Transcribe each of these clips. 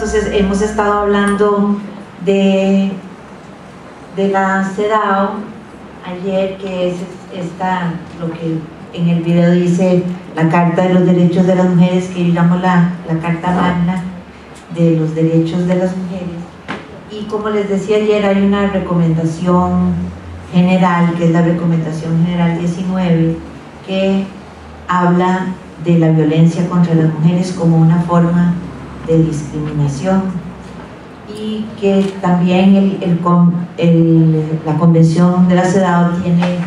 entonces hemos estado hablando de la CEDAW ayer, que es lo que en el video dice la Carta de los Derechos de las Mujeres, que yo llamo la Carta Magna de los Derechos de las Mujeres. Y como les decía ayer, hay una recomendación general, que es la Recomendación General 19, que habla de la violencia contra las mujeres como una forma de discriminación, y que también la Convención de la CEDAW tiene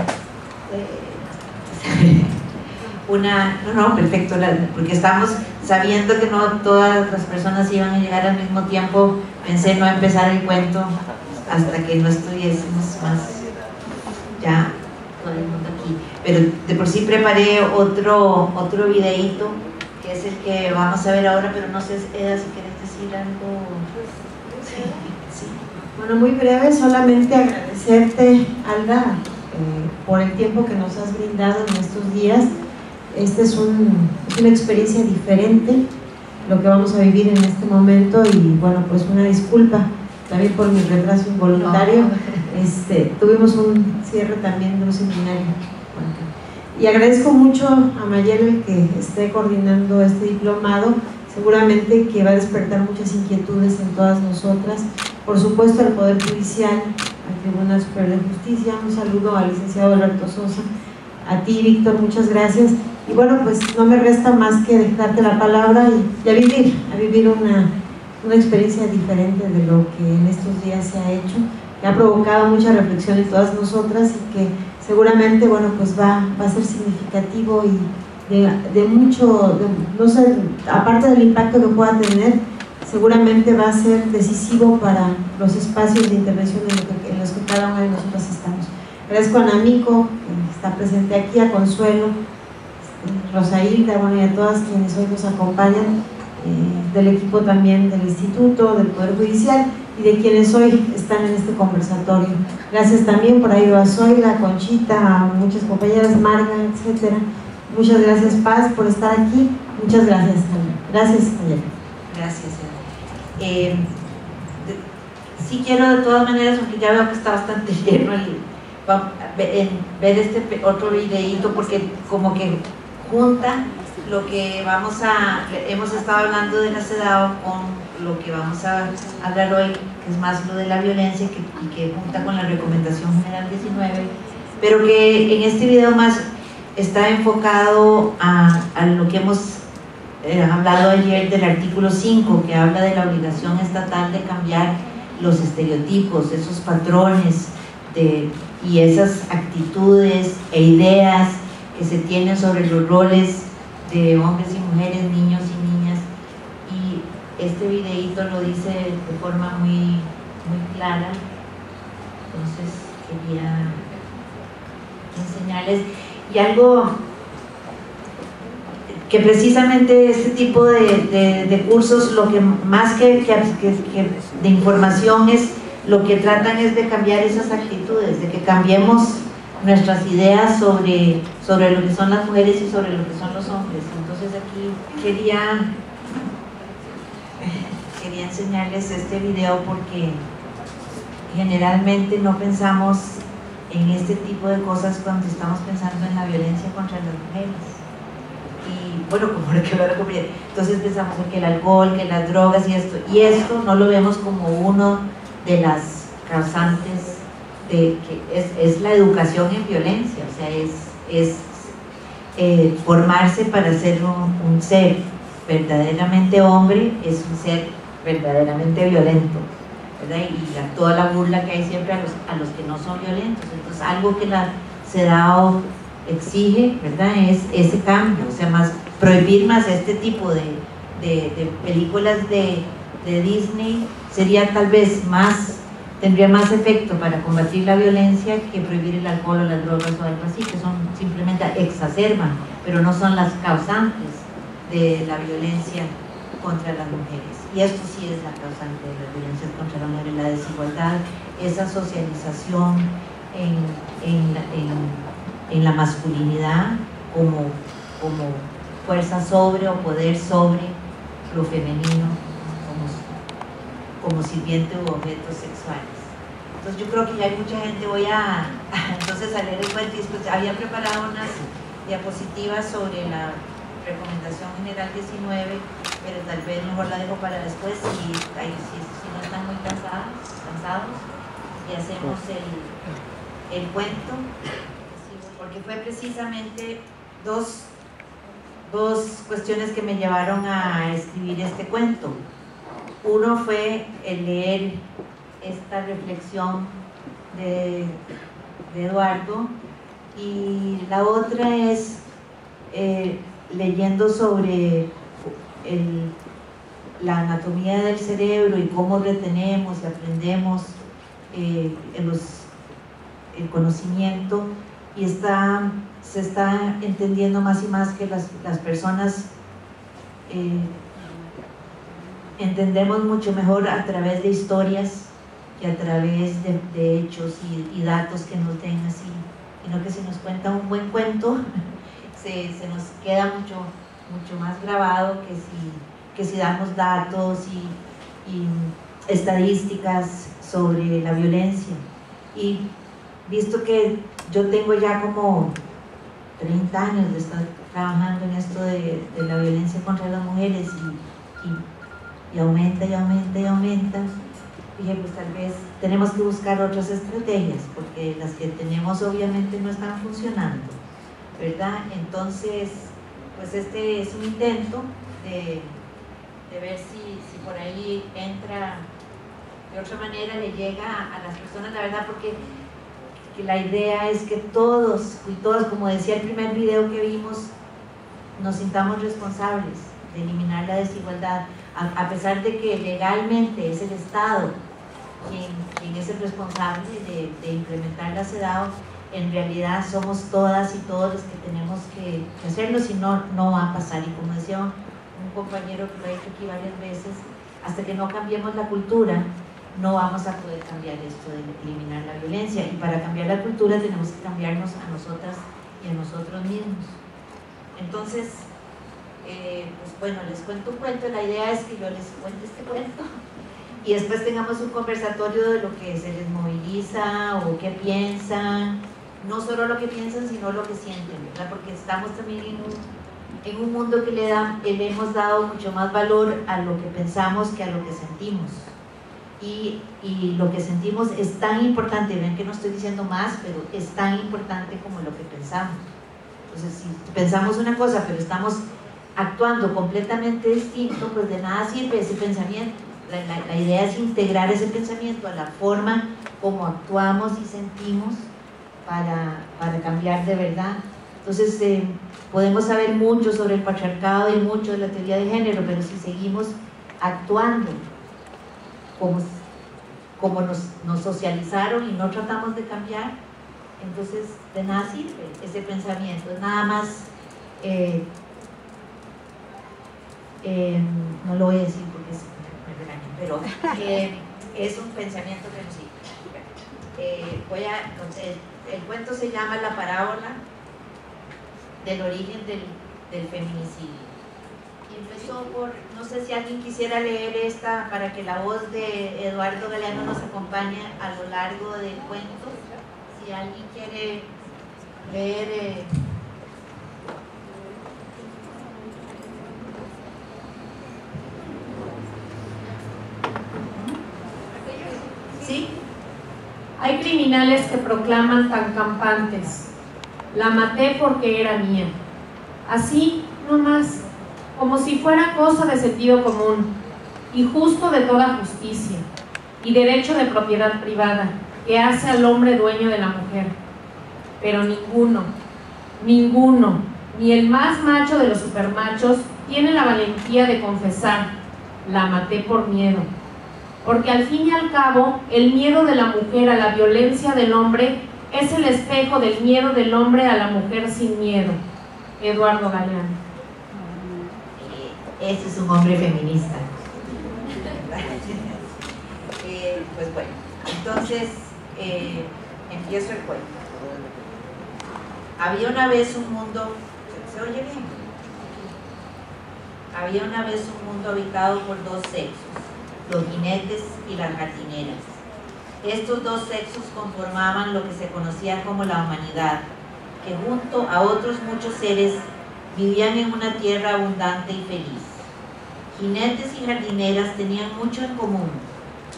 perfecto, porque estamos sabiendo que no todas las personas iban a llegar al mismo tiempo. Pensé no empezar el cuento hasta que no estuviésemos más ya todo el mundo aquí, pero de por sí preparé otro videíto, que es el que vamos a ver ahora, pero no sé, Eda, si quieres decir algo. Sí. Bueno, muy breve, solamente agradecerte, Alda, por el tiempo que nos has brindado en estos días. Esta es una experiencia diferente, lo que vamos a vivir en este momento, y bueno, pues una disculpa también por mi retraso involuntario. Tuvimos un cierre también de un seminario. Y agradezco mucho a Mayeli que esté coordinando este diplomado, seguramente que va a despertar muchas inquietudes en todas nosotras. Por supuesto, al Poder Judicial, al Tribunal Superior de Justicia. Un saludo al licenciado Alberto Sosa, a ti, Víctor, muchas gracias. Y bueno, pues no me resta más que dejarte la palabra y a vivir una experiencia diferente de lo que en estos días se ha hecho, que ha provocado mucha reflexión en todas nosotras, y que seguramente, bueno, pues va a ser significativo y de mucho, no sé, aparte del impacto que pueda tener, seguramente va a ser decisivo para los espacios de intervención en los que cada una de nosotras estamos. Agradezco a Namico, que está presente aquí, a Consuelo, Rosailda, bueno, y a todas quienes hoy nos acompañan, del equipo también del Instituto, del Poder Judicial, y de quienes hoy están en este conversatorio. Gracias también por ahí a Zoila, Conchita, a muchas compañeras, Marga, etcétera. Muchas gracias, Paz, por estar aquí. Muchas gracias, gracias, Mayeli. Gracias, sí quiero de todas maneras, aunque ya veo que está bastante lleno, ver este otro videíto, porque como que junta lo que hemos estado hablando de la CEDAW con lo que vamos a hablar hoy, que es más lo de la violencia, y que junta con la Recomendación General 19, pero que en este video más está enfocado a lo que hemos hablado ayer del artículo 5, que habla de la obligación estatal de cambiar los estereotipos, esos patrones y esas actitudes e ideas que se tienen sobre los roles de hombres y mujeres, niños y niñas. Y este videíto lo dice de forma muy clara. Entonces quería enseñarles, y algo que precisamente este tipo de cursos, lo que más que de información, es lo que tratan es de cambiar esas actitudes, de que cambiemos nuestras ideas sobre lo que son las mujeres y sobre lo que son los hombres. Entonces aquí quería enseñarles este video, porque generalmente no pensamos en este tipo de cosas cuando estamos pensando en la violencia contra las mujeres. Y bueno, como lo que lo compré, entonces pensamos en que el alcohol, que las drogas y esto no lo vemos como uno de las causantes de que es la educación en violencia. O sea, es formarse para ser un ser verdaderamente hombre, es un ser verdaderamente violento, ¿verdad? Y a toda la burla que hay siempre a los que no son violentos. Entonces, algo que la CEDAW exige, ¿verdad?, es ese cambio, o sea, prohibir más este tipo de películas de Disney sería tal vez tendría más efecto para combatir la violencia que prohibir el alcohol o las drogas o algo así, que son simplemente exacerban, pero no son las causantes de la violencia contra las mujeres. Y esto sí es la causante de la violencia contra la mujer, la desigualdad, esa socialización en la masculinidad como fuerza sobre o poder sobre lo femenino, como sirviente u objetos sexuales. Entonces yo creo que ya hay mucha gente. Voy a entonces a leer el cuento, y después había preparado unas diapositivas sobre la recomendación general 19, pero tal vez mejor la dejo para después, si no están muy cansados, y hacemos el cuento, porque fue precisamente dos cuestiones que me llevaron a escribir este cuento. Uno fue el leer esta reflexión de Eduardo, y la otra es leyendo sobre la anatomía del cerebro y cómo retenemos y aprendemos el conocimiento, y se está entendiendo más y más que las personas entendemos mucho mejor a través de historias que a través de hechos y datos que nos den así, sino que si nos cuenta un buen cuento se nos queda mucho más grabado que si damos datos y estadísticas sobre la violencia. Y visto que yo tengo ya como 30 años de estar trabajando en esto de la violencia contra las mujeres, y aumenta y aumenta y aumenta, dije, pues tal vez tenemos que buscar otras estrategias, porque las que tenemos obviamente no están funcionando, ¿verdad? Entonces, pues este es un intento de ver si por ahí entra de otra manera, le llega a las personas, la verdad, porque la idea es que todos y todas, como decía el primer video que vimos, nos sintamos responsables de eliminar la desigualdad, a pesar de que legalmente es el Estado quien es el responsable de implementar la CEDAW. En realidad somos todas y todos los que tenemos que hacerlo, si no, no va a pasar. Y como decía un compañero que lo ha dicho aquí varias veces, hasta que no cambiemos la cultura, no vamos a poder cambiar esto de eliminar la violencia. Y para cambiar la cultura tenemos que cambiarnos a nosotras y a nosotros mismos. Entonces, pues bueno, les cuento un cuento. La idea es que yo les cuente este cuento y después tengamos un conversatorio de lo que se les moviliza o qué piensan, no solo lo que piensan, sino lo que sienten, ¿verdad? Porque estamos también en un mundo que le hemos dado mucho más valor a lo que pensamos que a lo que sentimos. Y lo que sentimos es tan importante, ven que no estoy diciendo más, pero es tan importante como lo que pensamos. Entonces, si pensamos una cosa, pero estamos actuando completamente distinto, pues de nada sirve ese pensamiento. La idea es integrar ese pensamiento a la forma como actuamos y sentimos para cambiar de verdad. Entonces, podemos saber mucho sobre el patriarcado y mucho de la teoría de género, pero si seguimos actuando como nos socializaron y no tratamos de cambiar, entonces de nada sirve ese pensamiento. Es nada más, no lo voy a decir porque me regañan, pero es un pensamiento que nos sirve. El cuento se llama La parábola del origen del feminicidio. Y empezó por, no sé si alguien quisiera leer esta para que la voz de Eduardo Galeano nos acompañe a lo largo del cuento. Si alguien quiere leer. ¿Sí? Hay criminales que proclaman tan campantes: la maté porque era mía. Así, nomás, como si fuera cosa de sentido común, y justo de toda justicia, y derecho de propiedad privada, que hace al hombre dueño de la mujer. Pero ninguno, ni el más macho de los supermachos, tiene la valentía de confesar: la maté por miedo. Porque al fin y al cabo, el miedo de la mujer a la violencia del hombre es el espejo del miedo del hombre a la mujer sin miedo. Eduardo Galeano. Ese es un hombre feminista. Pues bueno, entonces empiezo el cuento. Había una vez un mundo, ¿se oye bien? Había una vez un mundo habitado por dos sexos, los jinetes y las jardineras. Estos dos sexos conformaban lo que se conocía como la humanidad, que junto a otros muchos seres vivían en una tierra abundante y feliz. Jinetes y jardineras tenían mucho en común.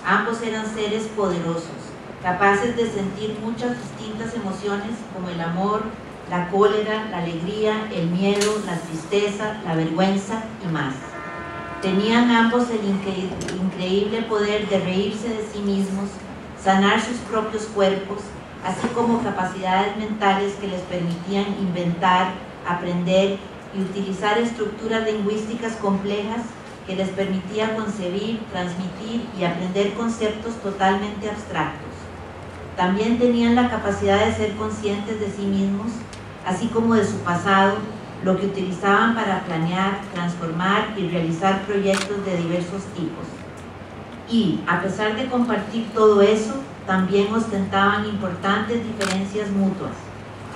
Ambos eran seres poderosos, capaces de sentir muchas distintas emociones como el amor, la cólera, la alegría, el miedo, la tristeza, la vergüenza y más. Tenían ambos el increíble poder de reírse de sí mismos, sanar sus propios cuerpos, así como capacidades mentales que les permitían inventar, aprender y utilizar estructuras lingüísticas complejas que les permitía concebir, transmitir y aprender conceptos totalmente abstractos. También tenían la capacidad de ser conscientes de sí mismos, así como de su pasado, lo que utilizaban para planear, transformar y realizar proyectos de diversos tipos. Y, a pesar de compartir todo eso, también ostentaban importantes diferencias mutuas,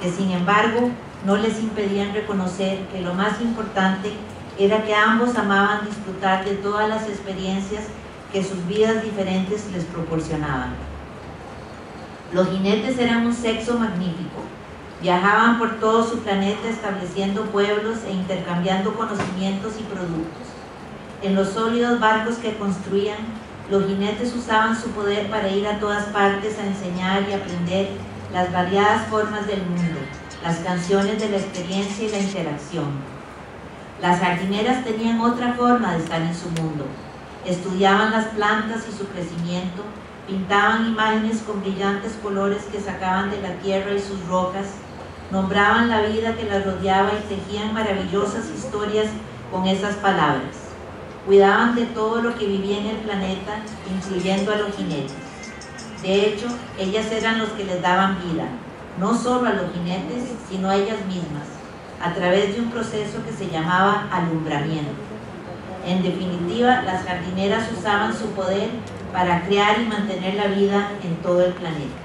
que sin embargo no les impedían reconocer que lo más importante era que ambos amaban disfrutar de todas las experiencias que sus vidas diferentes les proporcionaban. Los jinetes eran un sexo magnífico. Viajaban por todo su planeta estableciendo pueblos e intercambiando conocimientos y productos. En los sólidos barcos que construían, los jinetes usaban su poder para ir a todas partes a enseñar y aprender las variadas formas del mundo, las canciones de la experiencia y la interacción. Las jardineras tenían otra forma de estar en su mundo. Estudiaban las plantas y su crecimiento, pintaban imágenes con brillantes colores que sacaban de la tierra y sus rocas, nombraban la vida que las rodeaba y tejían maravillosas historias con esas palabras. Cuidaban de todo lo que vivía en el planeta, incluyendo a los jinetes. De hecho, ellas eran los que les daban vida, no solo a los jinetes, sino a ellas mismas, a través de un proceso que se llamaba alumbramiento. En definitiva, las jardineras usaban su poder para crear y mantener la vida en todo el planeta.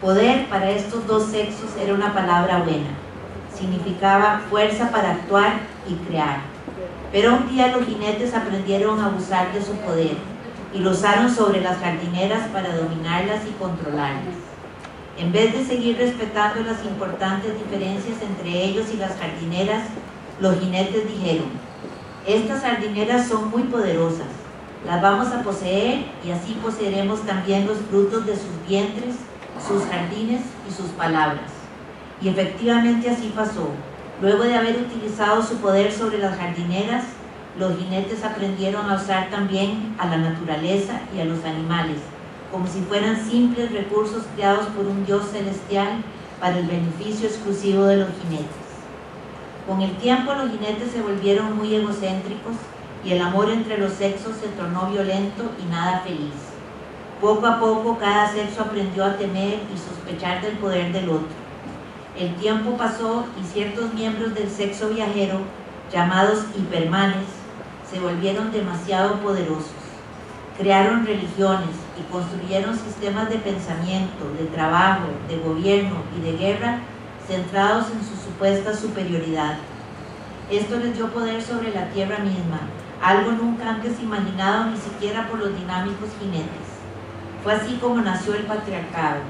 Poder para estos dos sexos era una palabra buena. Significaba fuerza para actuar y crear. Pero un día los jinetes aprendieron a abusar de su poder y lo usaron sobre las jardineras para dominarlas y controlarlas. En vez de seguir respetando las importantes diferencias entre ellos y las jardineras, los jinetes dijeron: estas jardineras son muy poderosas, las vamos a poseer y así poseeremos también los frutos de sus vientres, sus jardines y sus palabras. Y efectivamente así pasó. Luego de haber utilizado su poder sobre las jardineras, los jinetes aprendieron a usar también a la naturaleza y a los animales, como si fueran simples recursos creados por un Dios celestial para el beneficio exclusivo de los jinetes. Con el tiempo los jinetes se volvieron muy egocéntricos y el amor entre los sexos se tornó violento y nada feliz. Poco a poco cada sexo aprendió a temer y sospechar del poder del otro. El tiempo pasó y ciertos miembros del sexo viajero, llamados hipermanes, se volvieron demasiado poderosos. Crearon religiones y construyeron sistemas de pensamiento, de trabajo, de gobierno y de guerra centrados en su supuesta superioridad. Esto les dio poder sobre la tierra misma, algo nunca antes imaginado ni siquiera por los dinámicos jinetes. Fue así como nació el patriarcado,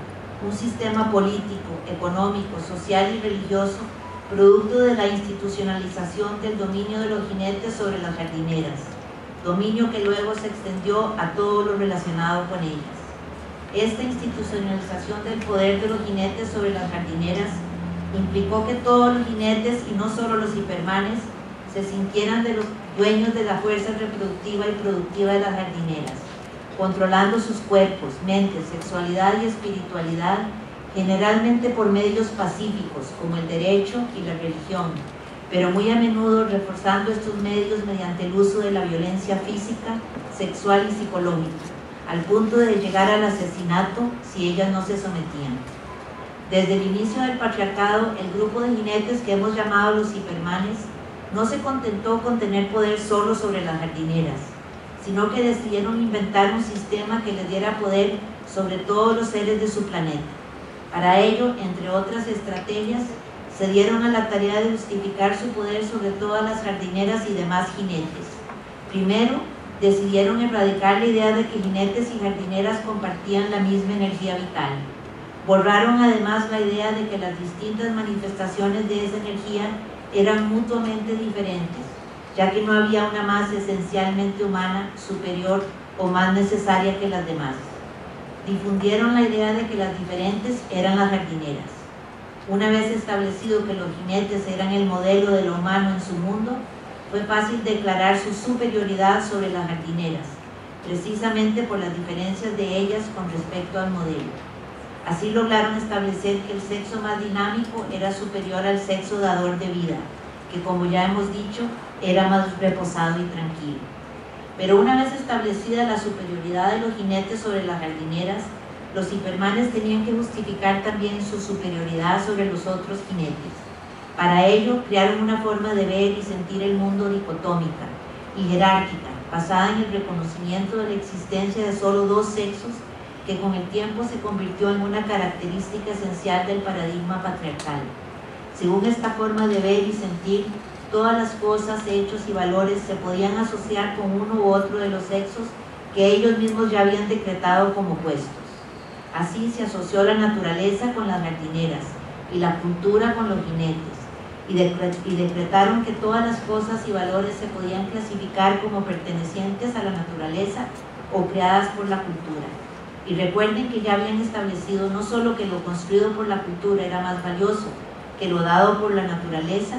un sistema político, económico, social y religioso, producto de la institucionalización del dominio de los jinetes sobre las jardineras, dominio que luego se extendió a todo lo relacionado con ellas. Esta institucionalización del poder de los jinetes sobre las jardineras implicó que todos los jinetes, y no solo los hipermanes, se sintieran de los dueños de la fuerza reproductiva y productiva de las jardineras, controlando sus cuerpos, mentes, sexualidad y espiritualidad, generalmente por medios pacíficos como el derecho y la religión, pero muy a menudo reforzando estos medios mediante el uso de la violencia física, sexual y psicológica, al punto de llegar al asesinato si ellas no se sometían. Desde el inicio del patriarcado, el grupo de jinetes que hemos llamado los hipermanes no se contentó con tener poder solo sobre las jardineras, sino que decidieron inventar un sistema que les diera poder sobre todos los seres de su planeta. Para ello, entre otras estrategias, se dieron a la tarea de justificar su poder sobre todas las jardineras y demás jinetes. Primero, decidieron erradicar la idea de que jinetes y jardineras compartían la misma energía vital. Borraron además la idea de que las distintas manifestaciones de esa energía eran mutuamente diferentes, ya que no había una más esencialmente humana, superior o más necesaria que las demás. Difundieron la idea de que las diferentes eran las jardineras. Una vez establecido que los jinetes eran el modelo de lo humano en su mundo, fue fácil declarar su superioridad sobre las jardineras, precisamente por las diferencias de ellas con respecto al modelo. Así lograron establecer que el sexo más dinámico era superior al sexo dador de vida, que como ya hemos dicho, era más reposado y tranquilo. Pero una vez establecida la superioridad de los jinetes sobre las jardineras, los hipermanes tenían que justificar también su superioridad sobre los otros jinetes. Para ello, crearon una forma de ver y sentir el mundo dicotómica y jerárquica, basada en el reconocimiento de la existencia de solo dos sexos, que con el tiempo se convirtió en una característica esencial del paradigma patriarcal. Según esta forma de ver y sentir, todas las cosas, hechos y valores se podían asociar con uno u otro de los sexos que ellos mismos ya habían decretado como opuestos. Así se asoció la naturaleza con las jardineras y la cultura con los jinetes, y decretaron que todas las cosas y valores se podían clasificar como pertenecientes a la naturaleza o creadas por la cultura. Y recuerden que ya habían establecido no solo que lo construido por la cultura era más valioso que lo dado por la naturaleza,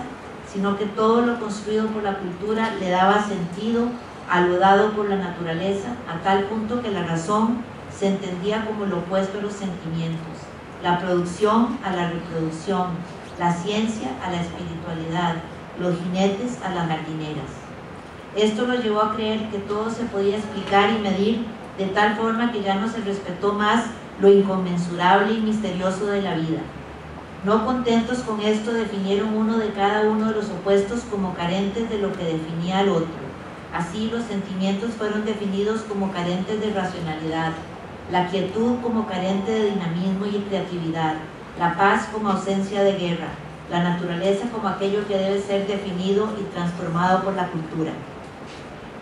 sino que todo lo construido por la cultura le daba sentido a lo dado por la naturaleza, a tal punto que la razón se entendía como lo opuesto a los sentimientos, la producción a la reproducción, la ciencia a la espiritualidad, los jinetes a las jardineras. Esto lo llevó a creer que todo se podía explicar y medir de tal forma que ya no se respetó más lo inconmensurable y misterioso de la vida. No contentos con esto, definieron uno de cada uno de los opuestos como carentes de lo que definía al otro. Así, los sentimientos fueron definidos como carentes de racionalidad, la quietud como carente de dinamismo y creatividad, la paz como ausencia de guerra, la naturaleza como aquello que debe ser definido y transformado por la cultura.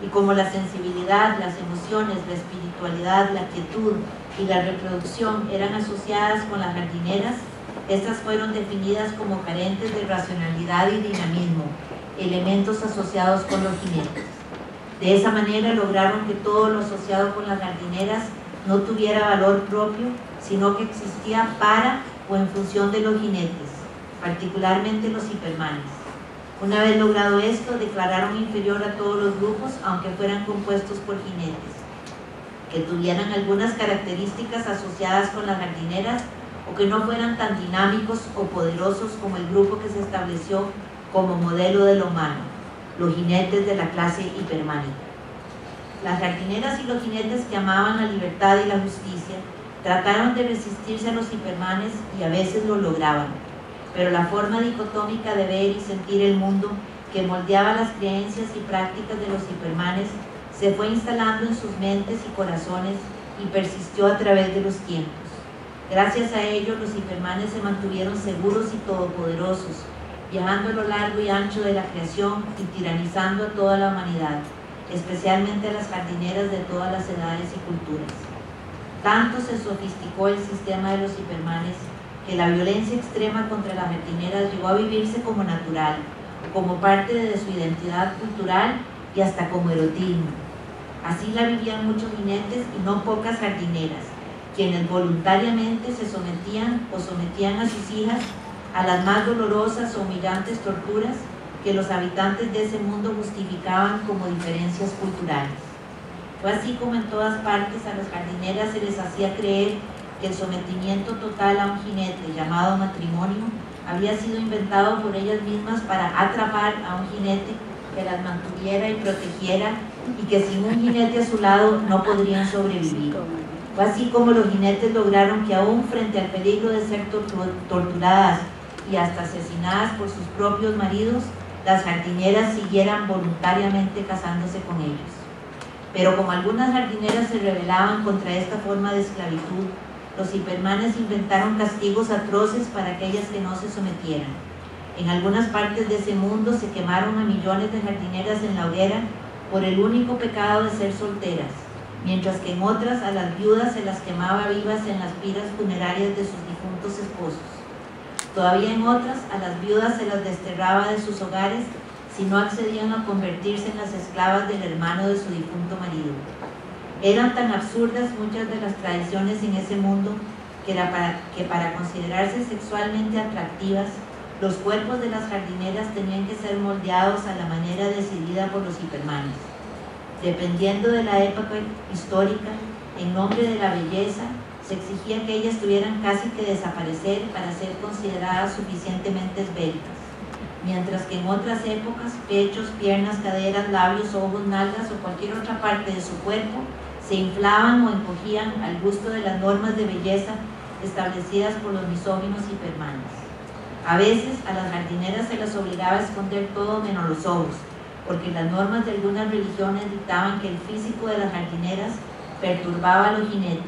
Y como la sensibilidad, las emociones, la espiritualidad, la quietud y la reproducción eran asociadas con las jardineras, estas fueron definidas como carentes de racionalidad y dinamismo, elementos asociados con los jinetes. De esa manera lograron que todo lo asociado con las jardineras no tuviera valor propio, sino que existía para o en función de los jinetes, particularmente los hipermanes. Una vez logrado esto, declararon inferior a todos los grupos, aunque fueran compuestos por jinetes, que tuvieran algunas características asociadas con las jardineras o que no fueran tan dinámicos o poderosos como el grupo que se estableció como modelo de lo humano, los jinetes de la clase hipermánica. Las jardineras y los jinetes que amaban la libertad y la justicia trataron de resistirse a los hipermanes y a veces lo lograban, pero la forma dicotómica de ver y sentir el mundo que moldeaba las creencias y prácticas de los hipermanes se fue instalando en sus mentes y corazones y persistió a través de los tiempos. Gracias a ello, los hipermanes se mantuvieron seguros y todopoderosos, viajando a lo largo y ancho de la creación y tiranizando a toda la humanidad, especialmente a las jardineras de todas las edades y culturas. Tanto se sofisticó el sistema de los hipermanes que la violencia extrema contra las jardineras llegó a vivirse como natural, como parte de su identidad cultural y hasta como erotismo. Así la vivían muchos jinetes y no pocas jardineras, quienes voluntariamente se sometían o sometían a sus hijas a las más dolorosas o humillantes torturas que los habitantes de ese mundo justificaban como diferencias culturales. Fue así como en todas partes a las jardineras se les hacía creer que el sometimiento total a un jinete llamado matrimonio había sido inventado por ellas mismas para atrapar a un jinete que las mantuviera y protegiera y que sin un jinete a su lado no podrían sobrevivir. Fue así como los jinetes lograron que aún frente al peligro de ser torturadas y hasta asesinadas por sus propios maridos, las jardineras siguieran voluntariamente casándose con ellos. Pero como algunas jardineras se rebelaban contra esta forma de esclavitud, los hipermanes inventaron castigos atroces para aquellas que no se sometieran. En algunas partes de ese mundo se quemaron a millones de jardineras en la hoguera por el único pecado de ser solteras, mientras que en otras a las viudas se las quemaba vivas en las piras funerarias de sus difuntos esposos. Todavía en otras a las viudas se las desterraba de sus hogares si no accedían a convertirse en las esclavas del hermano de su difunto marido. Eran tan absurdas muchas de las tradiciones en ese mundo que para considerarse sexualmente atractivas, los cuerpos de las jardineras tenían que ser moldeados a la manera decidida por los hipermanes. Dependiendo de la época histórica, en nombre de la belleza, se exigía que ellas tuvieran casi que desaparecer para ser consideradas suficientemente esbeltas, mientras que en otras épocas, pechos, piernas, caderas, labios, ojos, nalgas o cualquier otra parte de su cuerpo se inflaban o encogían al gusto de las normas de belleza establecidas por los misóginos hipermanes. A veces a las jardineras se las obligaba a esconder todo menos los ojos, porque las normas de algunas religiones dictaban que el físico de las jardineras perturbaba a los jinetes,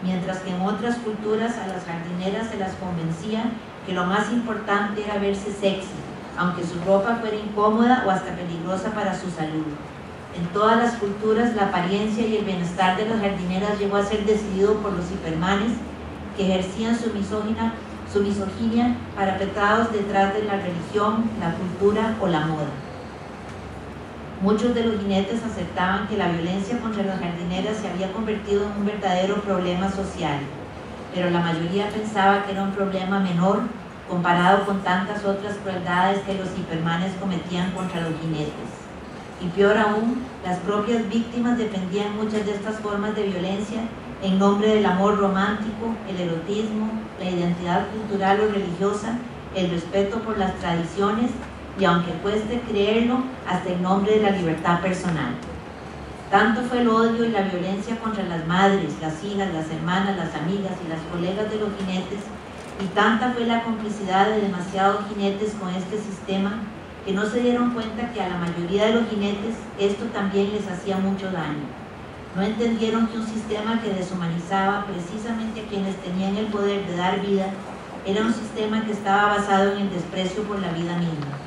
mientras que en otras culturas a las jardineras se las convencía que lo más importante era verse sexy, aunque su ropa fuera incómoda o hasta peligrosa para su salud. En todas las culturas la apariencia y el bienestar de las jardineras llegó a ser decidido por los hipermanes, que ejercían su misoginia parapetrados detrás de la religión, la cultura o la moda. Muchos de los jinetes aceptaban que la violencia contra las jardineras se había convertido en un verdadero problema social, pero la mayoría pensaba que era un problema menor comparado con tantas otras crueldades que los hipermanes cometían contra los jinetes. Y peor aún, las propias víctimas defendían muchas de estas formas de violencia en nombre del amor romántico, el erotismo, la identidad cultural o religiosa, el respeto por las tradiciones y, aunque cueste creerlo, hasta en nombre de la libertad personal. Tanto fue el odio y la violencia contra las madres, las hijas, las hermanas, las amigas y las colegas de los jinetes, y tanta fue la complicidad de demasiados jinetes con este sistema, que no se dieron cuenta que a la mayoría de los jinetes esto también les hacía mucho daño. No entendieron que un sistema que deshumanizaba precisamente a quienes tenían el poder de dar vida era un sistema que estaba basado en el desprecio por la vida misma.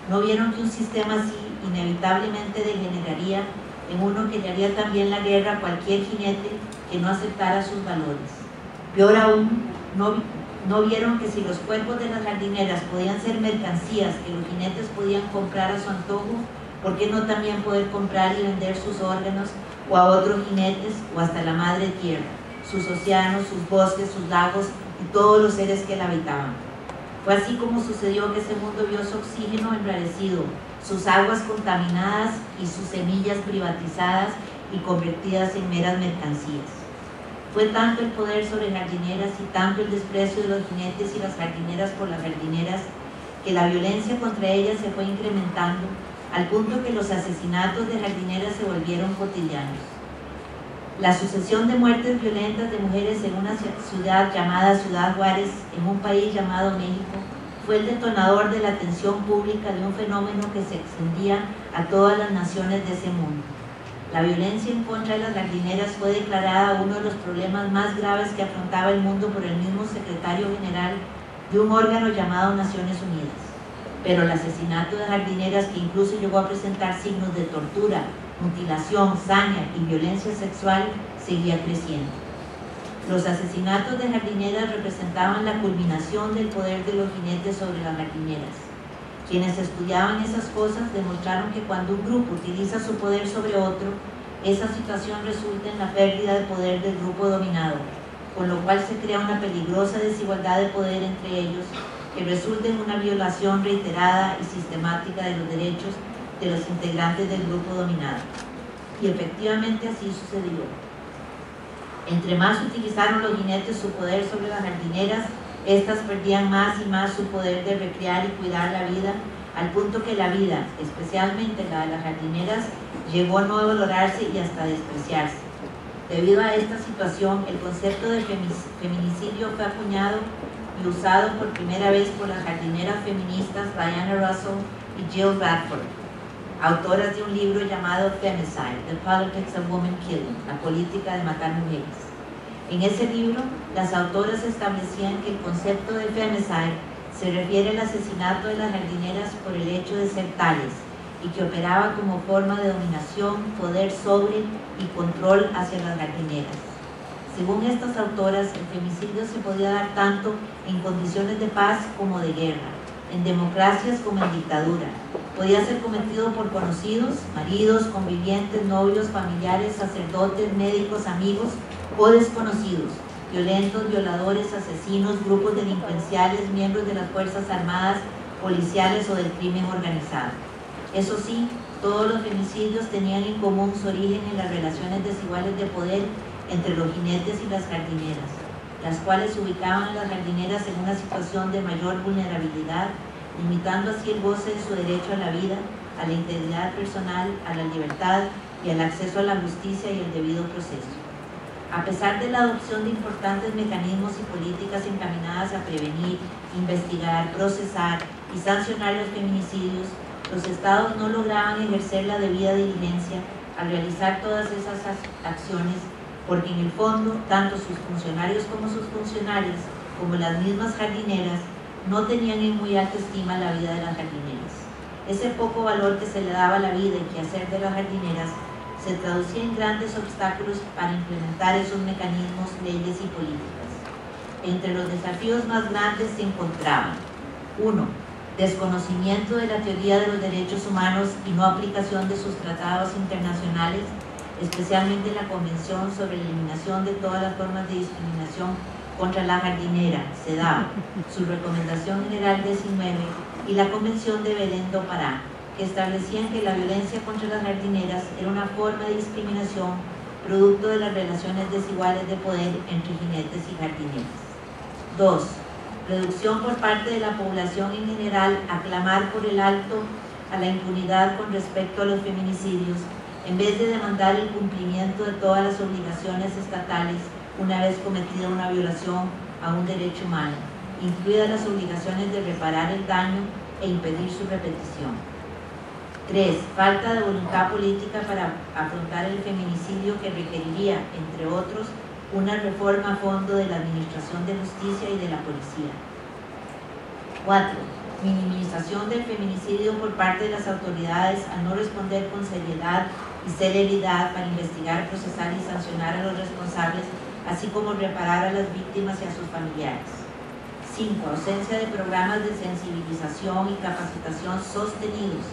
No vieron que un sistema así inevitablemente degeneraría en uno que le haría también la guerra a cualquier jinete que no aceptara sus valores. Peor aún, no vieron que si los cuerpos de las jardineras podían ser mercancías que los jinetes podían comprar a su antojo, ¿por qué no también poder comprar y vender sus órganos o a otros jinetes o hasta la madre tierra, sus océanos, sus bosques, sus lagos y todos los seres que la habitaban? Fue así como sucedió que ese mundo vio su oxígeno enrarecido, sus aguas contaminadas y sus semillas privatizadas y convertidas en meras mercancías. Fue tanto el poder sobre jardineras y tanto el desprecio de los jinetes y las jardineras por las jardineras que la violencia contra ellas se fue incrementando al punto que los asesinatos de jardineras se volvieron cotidianos. La sucesión de muertes violentas de mujeres en una ciudad llamada Ciudad Juárez, en un país llamado México, fue el detonador de la atención pública de un fenómeno que se extendía a todas las naciones de ese mundo. La violencia en contra de las jardineras fue declarada uno de los problemas más graves que afrontaba el mundo por el mismo secretario general de un órgano llamado Naciones Unidas. Pero el asesinato de jardineras, que incluso llegó a presentar signos de tortura, mutilación, saña y violencia sexual, seguía creciendo. Los asesinatos de jardineras representaban la culminación del poder de los jinetes sobre las jardineras. Quienes estudiaban esas cosas demostraron que cuando un grupo utiliza su poder sobre otro, esa situación resulta en la pérdida de poder del grupo dominado, con lo cual se crea una peligrosa desigualdad de poder entre ellos, que resulta en una violación reiterada y sistemática de los derechos de los integrantes del grupo dominado. Y efectivamente así sucedió. Entre más utilizaron los jinetes su poder sobre las jardineras, estas perdían más y más su poder de recrear y cuidar la vida, al punto que la vida, especialmente la de las jardineras, llegó a no valorarse y hasta despreciarse. Debido a esta situación, el concepto de feminicidio fue acuñado y usado por primera vez por las jardineras feministas Diana Russell y Jill Bradford, autoras de un libro llamado Femicide, The Politics of Woman Killing, la política de matar mujeres. En ese libro, las autoras establecían que el concepto de femicide se refiere al asesinato de las jardineras por el hecho de ser tales, y que operaba como forma de dominación, poder sobre y control hacia las jardineras. Según estas autoras, el femicidio se podía dar tanto en condiciones de paz como de guerra, en democracias como en dictadura. Podía ser cometido por conocidos, maridos, convivientes, novios, familiares, sacerdotes, médicos, amigos o desconocidos, violentos, violadores, asesinos, grupos delincuenciales, miembros de las Fuerzas Armadas, policiales o del crimen organizado. Eso sí, todos los femicidios tenían en común su origen en las relaciones desiguales de poder entre los jinetes y las jardineras, las cuales ubicaban a las jardineras en una situación de mayor vulnerabilidad, limitando así el goce de su derecho a la vida, a la integridad personal, a la libertad y al acceso a la justicia y el debido proceso. A pesar de la adopción de importantes mecanismos y políticas encaminadas a prevenir, investigar, procesar y sancionar los feminicidios, los estados no lograban ejercer la debida diligencia al realizar todas esas acciones, porque en el fondo, tanto sus funcionarios como sus funcionarias, como las mismas jardineras, no tenían en muy alta estima la vida de las jardineras. Ese poco valor que se le daba a la vida y quehacer de las jardineras se traducía en grandes obstáculos para implementar esos mecanismos, leyes y políticas. Entre los desafíos más grandes se encontraban: 1. Desconocimiento de la teoría de los derechos humanos y no aplicación de sus tratados internacionales, especialmente la Convención sobre la Eliminación de todas las formas de discriminación contra la jardinera, CEDAW, su Recomendación General 19 y la Convención de Belém do Pará, que establecían que la violencia contra las jardineras era una forma de discriminación producto de las relaciones desiguales de poder entre jinetes y jardineras. 2. Reducción por parte de la población en general a clamar por el alto a la impunidad con respecto a los feminicidios, en vez de demandar el cumplimiento de todas las obligaciones estatales una vez cometida una violación a un derecho humano, incluidas las obligaciones de reparar el daño e impedir su repetición. 3. Falta de voluntad política para afrontar el feminicidio, que requeriría, entre otros, una reforma a fondo de la Administración de Justicia y de la Policía. 4. Minimización del feminicidio por parte de las autoridades al no responder con seriedad y celeridad para investigar, procesar y sancionar a los responsables, así como reparar a las víctimas y a sus familiares. 5. Ausencia de programas de sensibilización y capacitación sostenidos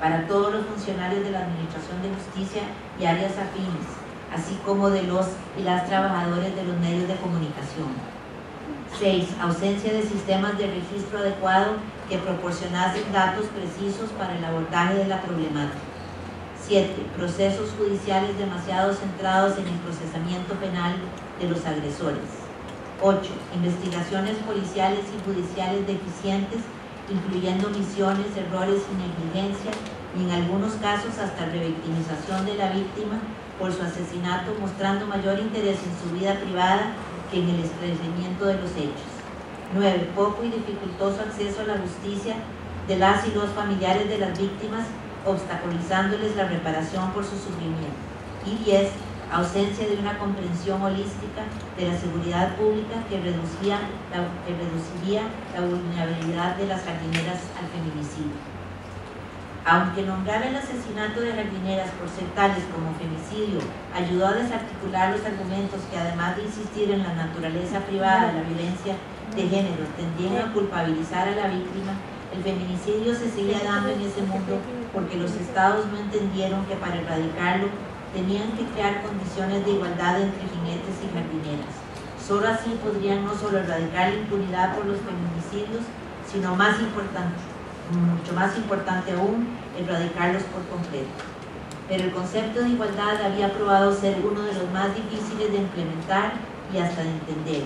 para todos los funcionarios de la Administración de Justicia y áreas afines, así como de los y las trabajadores de los medios de comunicación. 6. Ausencia de sistemas de registro adecuado que proporcionasen datos precisos para el abordaje de la problemática. 7. Procesos judiciales demasiado centrados en el procesamiento penal de los agresores. 8. Investigaciones policiales y judiciales deficientes, incluyendo omisiones, errores y negligencia, y en algunos casos hasta revictimización de la víctima por su asesinato, mostrando mayor interés en su vida privada que en el esclarecimiento de los hechos. 9. Poco y dificultoso acceso a la justicia de las y los familiares de las víctimas, obstaculizándoles la reparación por su sufrimiento. Y 10. Ausencia de una comprensión holística de la seguridad pública que reduciría la vulnerabilidad de las jardineras al feminicidio. Aunque nombrar el asesinato de jardineras por ser tales como femicidio ayudó a desarticular los argumentos que, además de insistir en la naturaleza privada de la violencia de género, tendían a culpabilizar a la víctima, el feminicidio se seguía dando en ese mundo porque los estados no entendieron que para erradicarlo tenían que crear condiciones de igualdad entre jinetes y jardineras. Solo así podrían no solo erradicar la impunidad por los feminicidios, sino mucho más importante aún, erradicarlos por completo. Pero el concepto de igualdad había probado ser uno de los más difíciles de implementar y hasta de entender.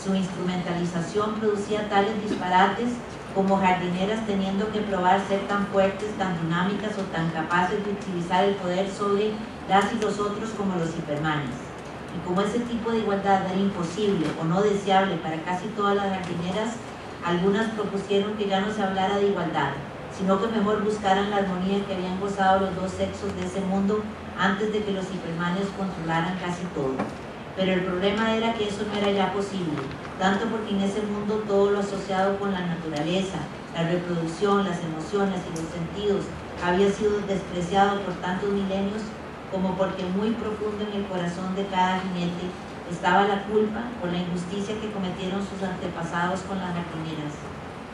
Su instrumentalización producía tales disparates como jardineras teniendo que probar ser tan fuertes, tan dinámicas o tan capaces de utilizar el poder sobre las y los otros como los hipermanes. Y como ese tipo de igualdad era imposible o no deseable para casi todas las jardineras, algunas propusieron que ya no se hablara de igualdad, sino que mejor buscaran la armonía que habían gozado los dos sexos de ese mundo antes de que los hipermanes controlaran casi todo. pero el problema era que eso no era ya posible, tanto porque en ese mundo todo lo asociado con la naturaleza, la reproducción, las emociones y los sentidos había sido despreciado por tantos milenios, como porque muy profundo en el corazón de cada jinete estaba la culpa por la injusticia que cometieron sus antepasados con las jardineras,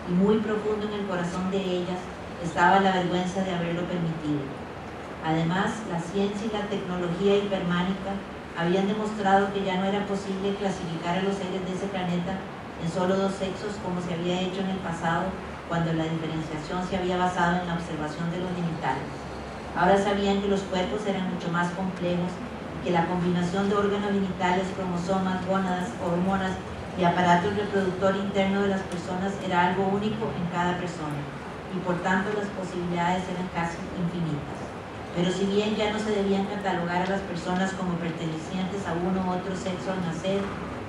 y muy profundo en el corazón de ellas estaba la vergüenza de haberlo permitido. Además, la ciencia y la tecnología hipermánica habían demostrado que ya no era posible clasificar a los seres de ese planeta en solo dos sexos como se había hecho en el pasado, cuando la diferenciación se había basado en la observación de los genitales. Ahora sabían que los cuerpos eran mucho más complejos y que la combinación de órganos genitales, cromosomas, gónadas, hormonas y aparato reproductor interno de las personas era algo único en cada persona, y por tanto las posibilidades eran casi infinitas. Pero si bien ya no se debían catalogar a las personas como pertenecientes a uno u otro sexo al nacer,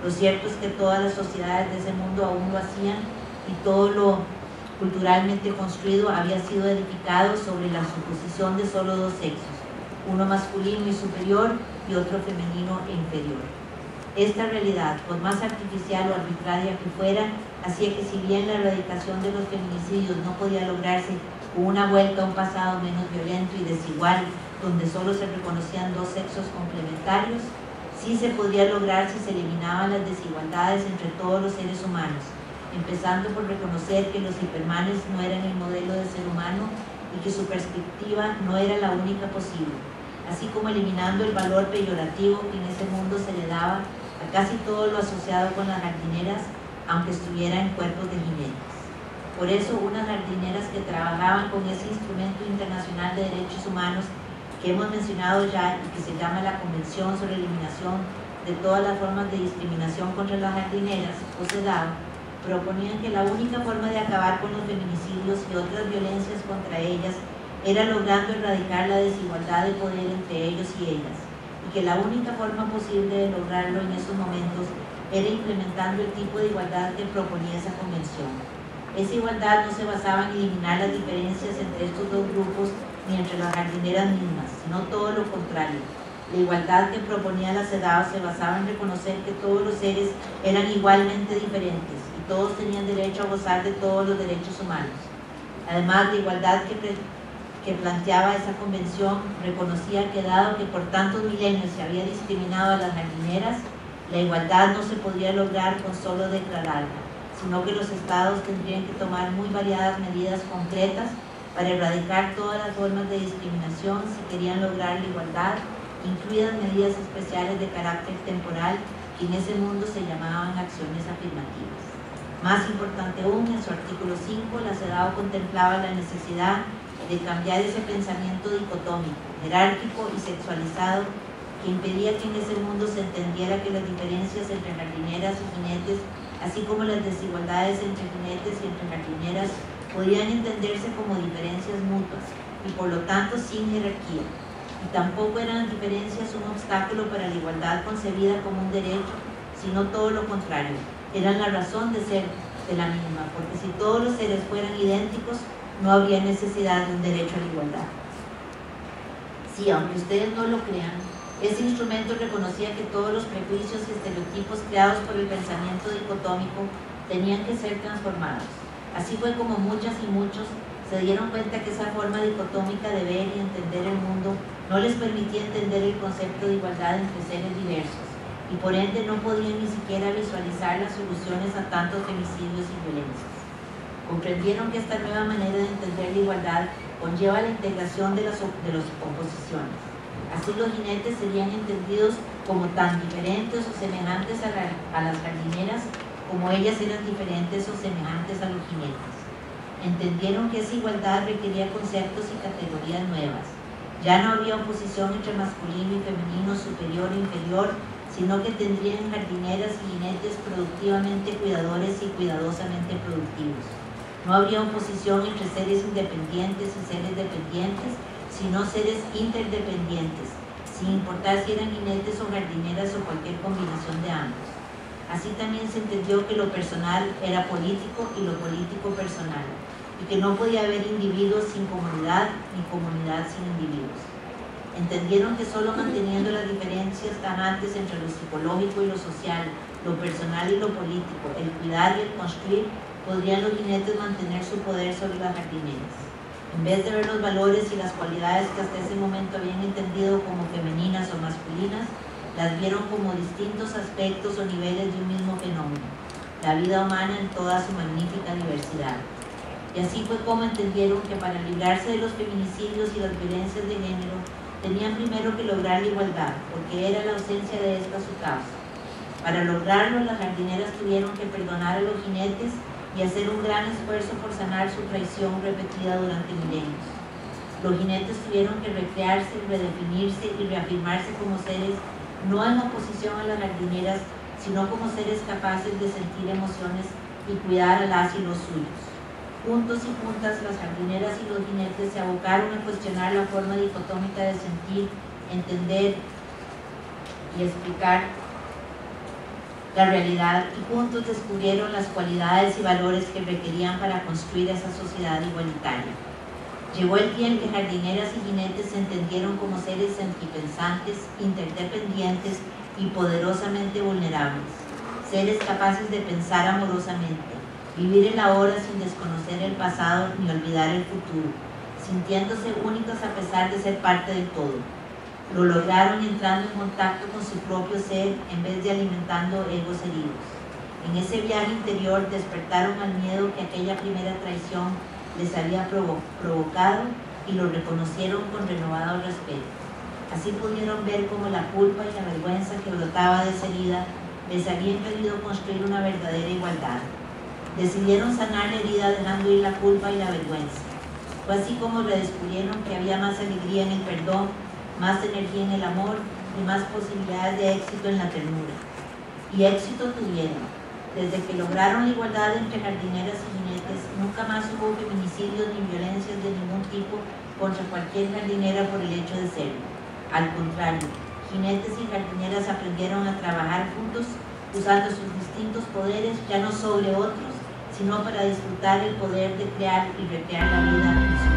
lo cierto es que todas las sociedades de ese mundo aún lo hacían, y todo lo culturalmente construido había sido edificado sobre la suposición de solo dos sexos, uno masculino y superior y otro femenino e inferior. Esta realidad, por más artificial o arbitraria que fuera, hacía que si bien la erradicación de los feminicidios no podía lograrse con una vuelta a un pasado menos violento y desigual, donde solo se reconocían dos sexos complementarios, sí se podía lograr si se eliminaban las desigualdades entre todos los seres humanos, empezando por reconocer que los hipermanes no eran el modelo de ser humano y que su perspectiva no era la única posible, así como eliminando el valor peyorativo que en ese mundo se le daba a casi todo lo asociado con las jardineras, aunque estuviera en cuerpos de jinetes. Por eso, unas jardineras que trabajaban con ese instrumento internacional de derechos humanos que hemos mencionado ya y que se llama la Convención sobre Eliminación de todas las formas de discriminación contra las jardineras, o CEDAW, proponían que la única forma de acabar con los feminicidios y otras violencias contra ellas era logrando erradicar la desigualdad de poder entre ellos y ellas, y que la única forma posible de lograrlo en esos momentos era implementando el tipo de igualdad que proponía esa convención. Esa igualdad no se basaba en eliminar las diferencias entre estos dos grupos ni entre las jardineras mismas, sino todo lo contrario. La igualdad que proponía la CEDAW se basaba en reconocer que todos los seres eran igualmente diferentes y todos tenían derecho a gozar de todos los derechos humanos. Además, la igualdad que planteaba esa convención reconocía que dado que por tantos milenios se había discriminado a las jardineras, la igualdad no se podía lograr con solo declararla, sino que los estados tendrían que tomar muy variadas medidas concretas para erradicar todas las formas de discriminación si querían lograr la igualdad, incluidas medidas especiales de carácter temporal que en ese mundo se llamaban acciones afirmativas. Más importante aún, en su artículo 5, la CEDAW contemplaba la necesidad de cambiar ese pensamiento dicotómico, jerárquico y sexualizado que impedía que en ese mundo se entendiera que las diferencias entre jardineras y jinetes, así como las desigualdades entre jinetes y entre jardineras, podían entenderse como diferencias mutuas y por lo tanto sin jerarquía, y tampoco eran las diferencias un obstáculo para la igualdad concebida como un derecho, sino todo lo contrario, eran la razón de ser de la misma, porque si todos los seres fueran idénticos, no habría necesidad de un derecho a la igualdad. Sí, aunque ustedes no lo crean, ese instrumento reconocía que todos los prejuicios y estereotipos creados por el pensamiento dicotómico tenían que ser transformados. Así fue como muchas y muchos se dieron cuenta que esa forma dicotómica de ver y entender el mundo no les permitía entender el concepto de igualdad entre seres diversos, y por ende no podían ni siquiera visualizar las soluciones a tantos femicidios y violencias. Comprendieron que esta nueva manera de entender la igualdad conlleva la integración de las oposiciones. Así los jinetes serían entendidos como tan diferentes o semejantes a las jardineras como ellas eran diferentes o semejantes a los jinetes. Entendieron que esa igualdad requería conceptos y categorías nuevas. Ya no había oposición entre masculino y femenino, superior e inferior, sino que tendrían jardineras y jinetes productivamente cuidadores y cuidadosamente productivos. No habría oposición entre seres independientes y seres dependientes, sino seres interdependientes, sin importar si eran jinetes o jardineras o cualquier combinación de ambos. Así también se entendió que lo personal era político y lo político personal, y que no podía haber individuos sin comunidad ni comunidad sin individuos. Entendieron que solo manteniendo las diferencias tajantes entre lo psicológico y lo social, lo personal y lo político, el cuidar y el construir, podrían los jinetes mantener su poder sobre las jardineras. En vez de ver los valores y las cualidades que hasta ese momento habían entendido como femeninas o masculinas, las vieron como distintos aspectos o niveles de un mismo fenómeno, la vida humana en toda su magnífica diversidad. Y así fue como entendieron que para librarse de los feminicidios y las violencias de género, tenían primero que lograr la igualdad, porque era la ausencia de esta su causa. Para lograrlo, las jardineras tuvieron que perdonar a los jinetes y hacer un gran esfuerzo por sanar su traición repetida durante milenios. Los jinetes tuvieron que recrearse, redefinirse y reafirmarse como seres no en oposición a las jardineras, sino como seres capaces de sentir emociones y cuidar a las y los suyos. Juntos y juntas, las jardineras y los jinetes se abocaron a cuestionar la forma dicotómica de sentir, entender y explicar la realidad, y juntos descubrieron las cualidades y valores que requerían para construir esa sociedad igualitaria. Llegó el día en que jardineras y jinetes se entendieron como seres sentipensantes, interdependientes y poderosamente vulnerables, seres capaces de pensar amorosamente, vivir el ahora sin desconocer el pasado ni olvidar el futuro, sintiéndose únicos a pesar de ser parte del todo. Lo lograron entrando en contacto con su propio ser en vez de alimentando egos heridos. En ese viaje interior despertaron al miedo que aquella primera traición les había provocado y lo reconocieron con renovado respeto. Así pudieron ver cómo la culpa y la vergüenza que brotaba de esa herida les había impedido construir una verdadera igualdad. Decidieron sanar la herida dejando ir la culpa y la vergüenza. Fue así como redescubrieron que había más alegría en el perdón, más energía en el amor y más posibilidades de éxito en la ternura. Y éxito tuvieron. Desde que lograron la igualdad entre jardineras y jinetes, nunca más hubo feminicidios ni violencias de ningún tipo contra cualquier jardinera por el hecho de serlo. Al contrario, jinetes y jardineras aprendieron a trabajar juntos usando sus distintos poderes, ya no sobre otros, sino para disfrutar el poder de crear y recrear la vida en su